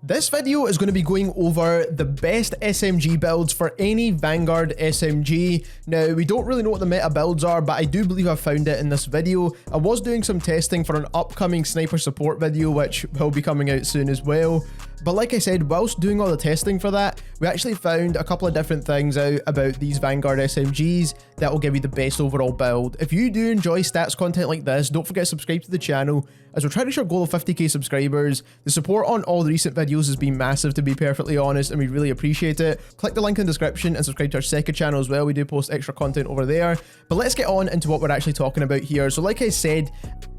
This video is going to be going over the best SMG builds for any Vanguard SMG. Now, we don't really know what the meta builds are, but I do believe I've found it in this video. I was doing some testing for an upcoming sniper support video, which will be coming out soon as well. But like I said, whilst doing all the testing for that, we actually found a couple of different things out about these Vanguard SMGs that will give you the best overall build. If you do enjoy stats content like this, don't forget to subscribe to the channel, as we're trying to reach our goal of 50k subscribers. The support on all the recent videos has been massive, to be perfectly honest, and we really appreciate it. Click the link in the description and subscribe to our second channel as well. We do post extra content over there. But let's get on into what we're actually talking about here. So like I said,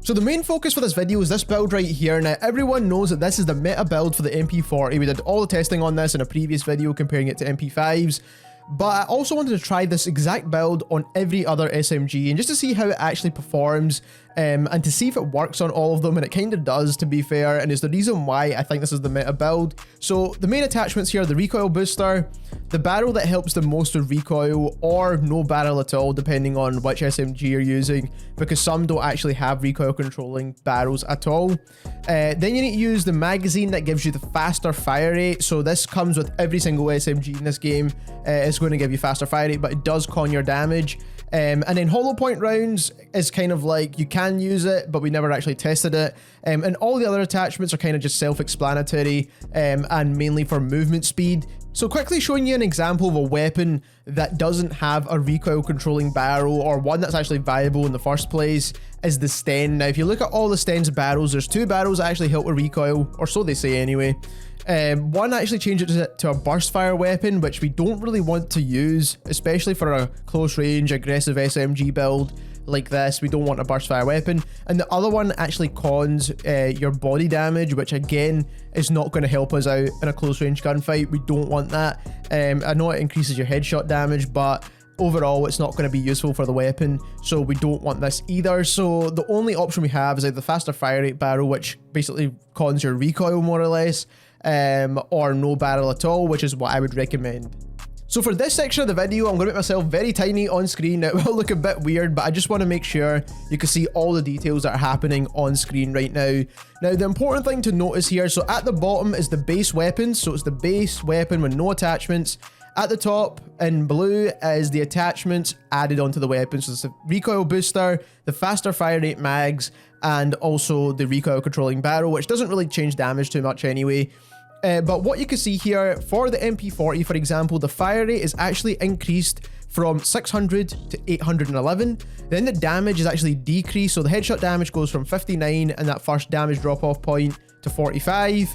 the main focus for this video is this build right here. Now, everyone knows that this is the meta build for the MP40. We did all the testing on this in a previous video comparing it to MP5s. But I also wanted to try this exact build on every other SMG and just to see how it actually performs and to see if it works on all of them, and it kind of does, to be fair, and it's the reason why I think this is the meta build. So the main attachments here are the recoil booster, the barrel that helps the most with recoil, or no barrel at all depending on which SMG you're using, because some don't actually have recoil controlling barrels at all. Then you need to use the magazine that gives you the faster fire rate. So this comes with every single SMG in this game. It's going to give you faster fire rate, but it does con your damage. And then hollow point rounds is kind of like, you can use it, but we never actually tested it. And all the other attachments are kind of just self-explanatory and mainly for movement speed. So quickly showing you an example of a weapon that doesn't have a recoil controlling barrel, or one that's actually viable in the first place, is the Sten. Now, if you look at all the Sten's barrels, there's two barrels that actually help with recoil, or so they say anyway. One actually changed it to a burst fire weapon, which we don't really want to use, especially for a close range aggressive SMG build like this. We don't want a burst fire weapon. And the other one actually cons your body damage, which again is not going to help us out in a close range gunfight. We don't want that. I know it increases your headshot damage, but overall it's not going to be useful for the weapon, so we don't want this either. So the only option we have is either the faster fire rate barrel, which basically cons your recoil more or less, or no barrel at all, which is what I would recommend. So for this section of the video, I'm going to make myself very tiny on screen. It will look a bit weird, but I just want to make sure you can see all the details that are happening on screen right now. Now, the important thing to notice here, so at the bottom is the base weapon. So it's the base weapon with no attachments. At the top in blue is the attachments added onto the weapon. So it's the recoil booster, the faster fire rate mags, and also the recoil controlling barrel, which doesn't really change damage too much anyway. But what you can see here for the MP40, for example, the fire rate is actually increased from 600 to 811. Then the damage is actually decreased. So the headshot damage goes from 59 in that first damage drop-off point to 45,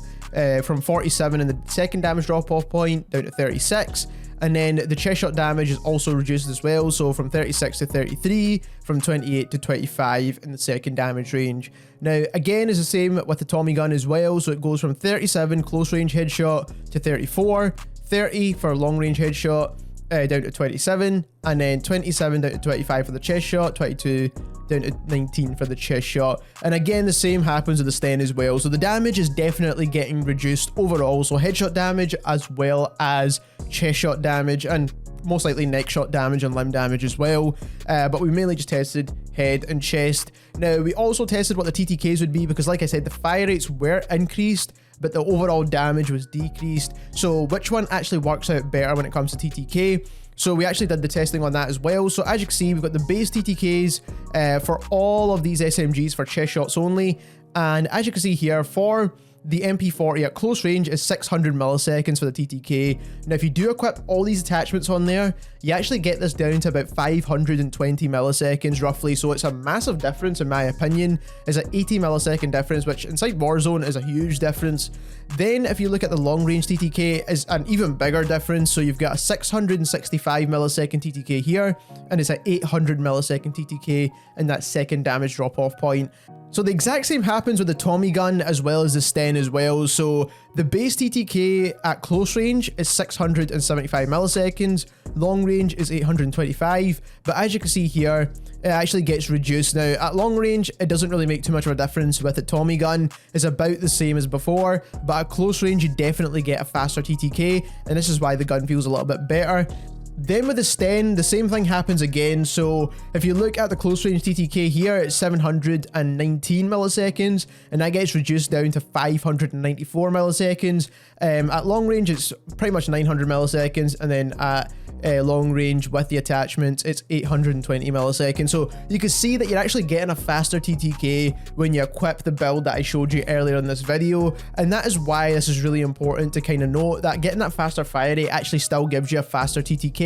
from 47 in the second damage drop-off point down to 36. And then the chest shot damage is also reduced as well, so from 36 to 33, from 28 to 25 in the second damage range. Now, again, is the same with the Tommy gun as well, so it goes from 37 close range headshot to 34, 30 for long range headshot, down to 27, and then 27 down to 25 for the chest shot, 22 down to 19 for the chest shot. And again, the same happens with the Sten as well. So the damage is definitely getting reduced overall. So headshot damage as well as chest shot damage, and most likely neck shot damage and limb damage as well. But we mainly just tested head and chest. Now, we also tested what the TTKs would be, because like I said, the fire rates were increased, but the overall damage was decreased. So which one actually works out better when it comes to TTK? So we actually did the testing on that as well. So as you can see, we've got the base TTKs for all of these SMGs for chest shots only. And as you can see here, for the MP40 at close range is 600 milliseconds for the TTK. Now, if you do equip all these attachments on there, you actually get this down to about 520 milliseconds roughly. So it's a massive difference in my opinion. It's an 80 millisecond difference, which inside Warzone is a huge difference. Then if you look at the long range TTK, is an even bigger difference. So you've got a 665 millisecond TTK here, and it's an 800 millisecond TTK in that second damage drop off point. So the exact same happens with the Tommy gun as well as the Sten as well. So the base TTK at close range is 675 milliseconds, long range is 825, but as you can see here, it actually gets reduced. Now, at long range, it doesn't really make too much of a difference with the Tommy gun. It's about the same as before, but at close range, you definitely get a faster TTK, and this is why the gun feels a little bit better. Then with the Sten, the same thing happens again. So if you look at the close range TTK here, it's 719 milliseconds, and that gets reduced down to 594 milliseconds. At long range, it's pretty much 900 milliseconds, and then at long range with the attachments, it's 820 milliseconds. So you can see that you're actually getting a faster TTK when you equip the build that I showed you earlier in this video, and that is why this is really important to kind of note that getting that faster fire rate actually still gives you a faster TTK.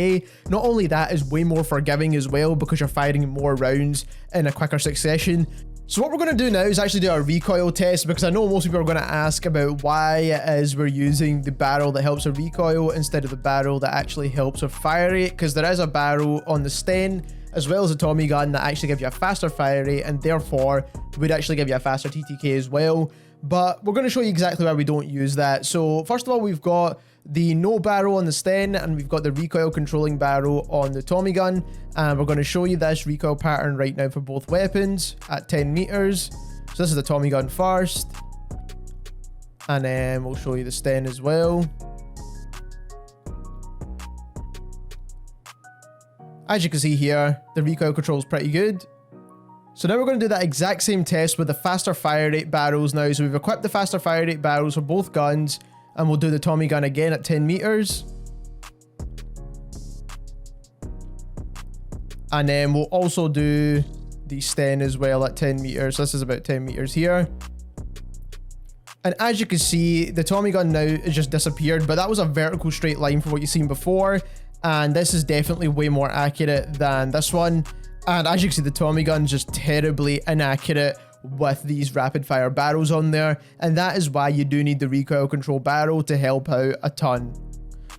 Not only that, is way more forgiving as well because you're firing more rounds in a quicker succession. So what we're going to do now is actually do a recoil test, because I know most people are going to ask about why it is we're using the barrel that helps with recoil instead of the barrel that actually helps with fire rate, because there is a barrel on the Sten as well as a Tommy gun that actually gives you a faster fire rate and therefore would actually give you a faster TTK as well. But we're going to show you exactly why we don't use that. So first of all, we've got the no barrel on the Sten, and we've got the recoil controlling barrel on the Tommy gun, and we're going to show you this recoil pattern right now for both weapons at 10 meters. So this is the Tommy gun first, and then we'll show you the Sten as well. As you can see here, the recoil control is pretty good. So now we're going to do that exact same test with the faster fire rate barrels now. So we've equipped the faster fire rate barrels for both guns, and we'll do the Tommy gun again at 10 meters. And then we'll also do the Sten as well at 10 meters. So this is about 10 meters here. And as you can see, the Tommy gun now has just disappeared, but that was a vertical straight line from what you've seen before. And this is definitely way more accurate than this one. And as you can see, the Tommy gun's just terribly inaccurate with these rapid fire barrels on there, and that is why you do need the recoil control barrel to help out a ton.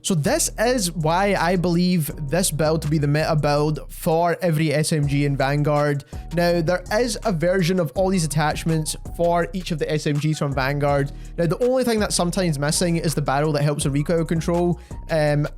So this is why I believe this build to be the meta build for every SMG in Vanguard. Now, there is a version of all these attachments for each of the SMGs from Vanguard. Now, the only thing that's sometimes missing is the barrel that helps with recoil control. And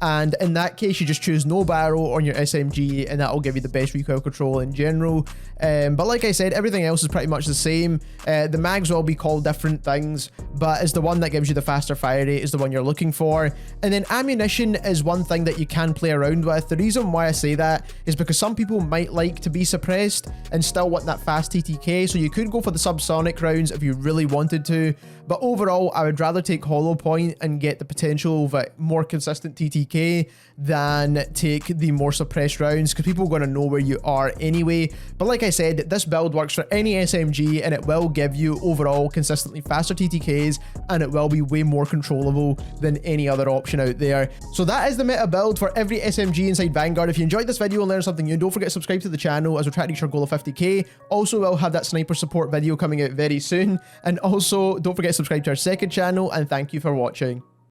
in that case, you just choose no barrel on your SMG, and that will give you the best recoil control in general. But like I said, everything else is pretty much the same. The mags will be called different things, but it's the one that gives you the faster fire rate is the one you're looking for. And then ammunition is one thing that you can play around with. The reason why I say that is because some people might like to be suppressed and still want that fast TTK, so you could go for the subsonic rounds if you really wanted to, but overall I would rather take hollow point and get the potential of a more consistent TTK than take the more suppressed rounds, because people are going to know where you are anyway. But like I said, this build works for any SMG, and it will give you overall consistently faster TTKs, and it will be way more controllable than any other option out there. So that is the meta build for every SMG inside Vanguard. If you enjoyed this video and learned something new, don't forget to subscribe to the channel as we're trying to reach our goal of 50k. Also, we'll have that sniper support video coming out very soon. And also, don't forget to subscribe to our second channel, and thank you for watching.